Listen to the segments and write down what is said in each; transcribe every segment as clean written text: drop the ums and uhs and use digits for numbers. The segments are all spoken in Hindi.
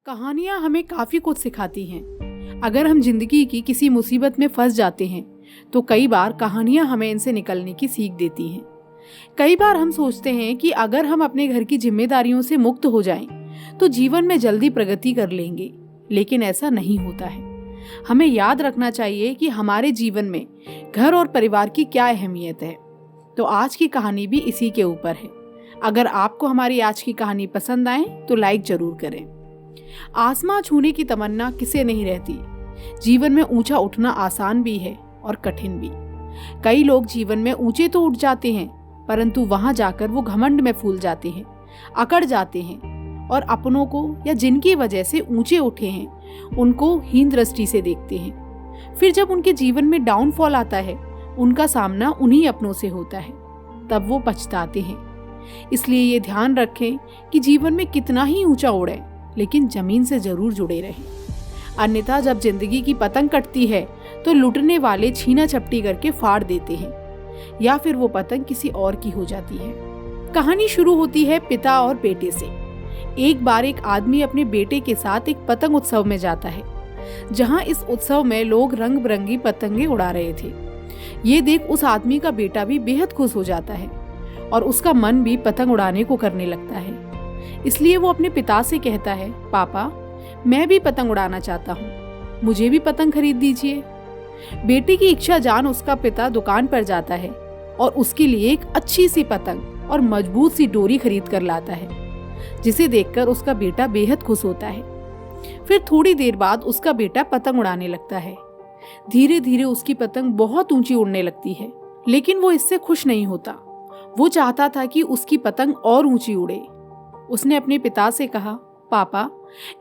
कहानियाँ हमें काफ़ी कुछ सिखाती हैं। अगर हम जिंदगी की किसी मुसीबत में फंस जाते हैं तो कई बार कहानियाँ हमें इनसे निकलने की सीख देती हैं। कई बार हम सोचते हैं कि अगर हम अपने घर की जिम्मेदारियों से मुक्त हो जाएं तो जीवन में जल्दी प्रगति कर लेंगे, लेकिन ऐसा नहीं होता है। हमें याद रखना चाहिए कि हमारे जीवन में घर और परिवार की क्या अहमियत है। तो आज की कहानी भी इसी के ऊपर है। अगर आपको हमारी आज की कहानी पसंद आए तो लाइक जरूर करें। आसमां छूने की तमन्ना किसे नहीं रहती। जीवन में ऊंचा उठना आसान भी है और कठिन भी। कई लोग जीवन में ऊंचे तो उठ जाते हैं, परंतु वहां जाकर वो घमंड में फूल जाते हैं, अकड़ जाते हैं और अपनों को या जिनकी वजह से ऊंचे उठे हैं उनको हीन दृष्टि से देखते हैं। फिर जब उनके जीवन में डाउनफॉल आता है, उनका सामना उन्हीं अपनों से होता है, तब वो पछताते हैं। इसलिए ये ध्यान रखें कि जीवन में कितना ही ऊंचा उड़े, लेकिन जमीन से जरूर जुड़े रहें। अन्यथा जब जिंदगी की पतंग कटती है तो लुटने वाले छीना झपटी करके फाड़ देते हैं, या फिर वो पतंग किसी और की हो जाती है। कहानी शुरू होती है पिता और बेटे से। एक बार एक आदमी अपने बेटे के साथ एक पतंग उत्सव में जाता है, जहां इस उत्सव में लोग रंग बिरंगी पतंगे उड़ा रहे थे। ये देख उस आदमी का बेटा भी बेहद खुश हो जाता है और उसका मन भी पतंग उड़ाने को करने लगता है। इसलिए वो अपने पिता से कहता है, पापा, मैं भी पतंग उड़ाना चाहता हूँ, मुझे भी पतंग खरीद दीजिए। बेटे की इच्छा जान उसका पिता दुकान पर जाता है और उसके लिए एक अच्छी सी पतंग और मजबूत सी डोरी खरीद कर लाता है, जिसे देखकर उसका बेटा बेहद खुश होता है। फिर थोड़ी देर बाद उसका बेटा पतंग उड़ाने लगता है। धीरे धीरे उसकी पतंग बहुत ऊंची उड़ने लगती है, लेकिन वो इससे खुश नहीं होता। वो चाहता था कि उसकी पतंग और ऊंची उड़े। उसने अपने पिता से कहा, पापा,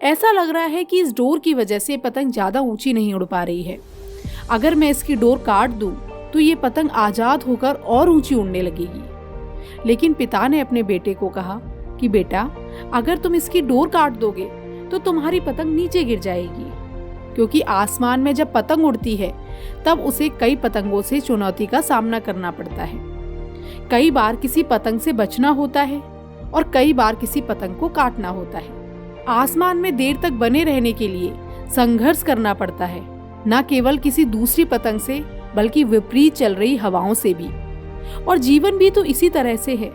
ऐसा लग रहा है कि इस डोर की वजह से पतंग ज्यादा ऊंची नहीं उड़ पा रही है। अगर मैं इसकी डोर काट दूं तो ये पतंग आजाद होकर और ऊंची उड़ने लगेगी। लेकिन पिता ने अपने बेटे को कहा कि बेटा, अगर तुम इसकी डोर काट दोगे तो तुम्हारी पतंग नीचे गिर जाएगी, क्योंकि आसमान में जब पतंग उड़ती है तब उसे कई पतंगों से चुनौती का सामना करना पड़ता है। कई बार किसी पतंग से बचना होता है और कई बार किसी पतंग को काटना होता है। आसमान में देर तक बने रहने के लिए संघर्ष करना पड़ता है, न केवल किसी दूसरी पतंग से बल्कि विपरीत चल रही हवाओं से भी। और जीवन भी तो इसी तरह से है।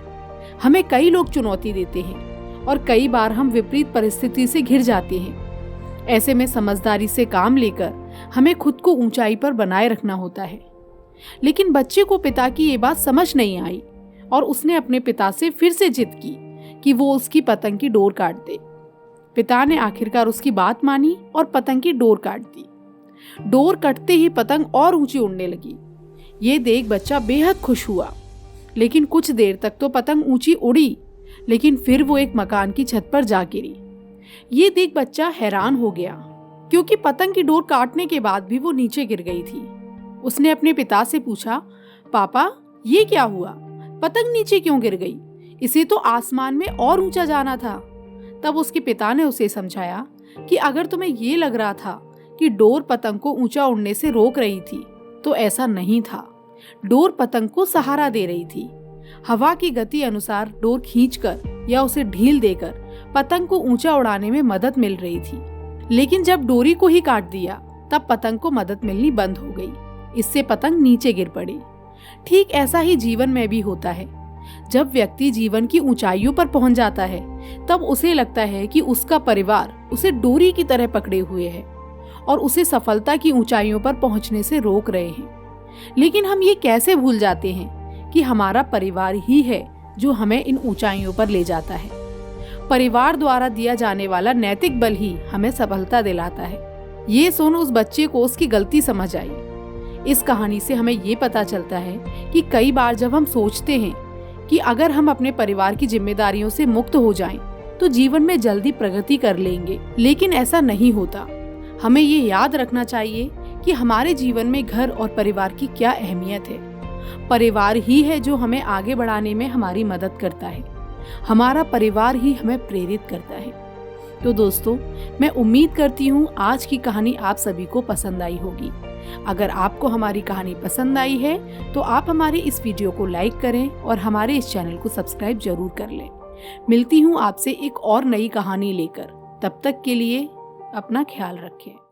हमें कई लोग चुनौती देते हैं और कई बार हम विपरीत परिस्थिति से घिर जाते हैं। ऐसे में समझदारी से काम लेकर हमें खुद को ऊंचाई पर बनाए रखना होता है। लेकिन बच्चे को पिता की ये बात समझ नहीं आई और उसने अपने पिता से फिर से जिद की कि वो उसकी पतंग की डोर काट दे। पिता ने आखिरकार उसकी बात मानी और पतंग की डोर काट दी। डोर कटते ही पतंग और ऊंची उड़ने लगी। ये देख बच्चा बेहद खुश हुआ। लेकिन कुछ देर तक तो पतंग ऊंची उड़ी, लेकिन फिर वो एक मकान की छत पर जा गिरी। ये देख बच्चा हैरान हो गया, क्योंकि पतंग की डोर काटने के बाद भी वो नीचे गिर गई थी। उसने अपने पिता से पूछा, पापा, ये क्या हुआ? पतंग नीचे क्यों गिर गई? इसे तो आसमान में और ऊंचा जाना था। तब उसके पिता ने उसे समझाया कि अगर तुम्हें ये लग रहा था कि डोर पतंग को ऊंचा उड़ने से रोक रही थी, तो ऐसा नहीं था। डोर पतंग को सहारा दे रही थी। हवा की गति अनुसार डोर खींचकर या उसे ढील देकर पतंग को ऊंचा उड़ाने में मदद मिल रही थी। लेकिन जब डोरी को ही काट दिया, तब पतंग को मदद मिलनी बंद हो गई। इससे पतंग नीचे गिर पड़ी। ठीक ऐसा ही जीवन में भी होता है। जब व्यक्ति जीवन की ऊंचाइयों पर पहुंच जाता है, तब उसे लगता है कि उसका परिवार उसे डोरी की तरह पकड़े हुए है और उसे सफलता की ऊंचाइयों पर पहुंचने से रोक रहे हैं। लेकिन हम ये कैसे भूल जाते हैं कि हमारा परिवार ही है जो हमें इन ऊंचाइयों पर ले जाता है। परिवार द्वारा दिया जाने वाला नैतिक बल ही हमें सफलता दिलाता है। ये सुन उस बच्चे को उसकी गलती समझ आई। इस कहानी से हमें ये पता चलता है कि कई बार जब हम सोचते हैं कि अगर हम अपने परिवार की जिम्मेदारियों से मुक्त हो जाएं, तो जीवन में जल्दी प्रगति कर लेंगे, लेकिन ऐसा नहीं होता। हमें ये याद रखना चाहिए कि हमारे जीवन में घर और परिवार की क्या अहमियत है। परिवार ही है जो हमें आगे बढ़ाने में हमारी मदद करता है। हमारा परिवार ही हमें प्रेरित करता है। तो दोस्तों, मैं उम्मीद करती हूँ आज की कहानी आप सभी को पसंद आई होगी। अगर आपको हमारी कहानी पसंद आई है तो आप हमारे इस वीडियो को लाइक करें और हमारे इस चैनल को सब्सक्राइब जरूर कर लें। मिलती हूँ आपसे एक और नई कहानी लेकर। तब तक के लिए अपना ख्याल रखें।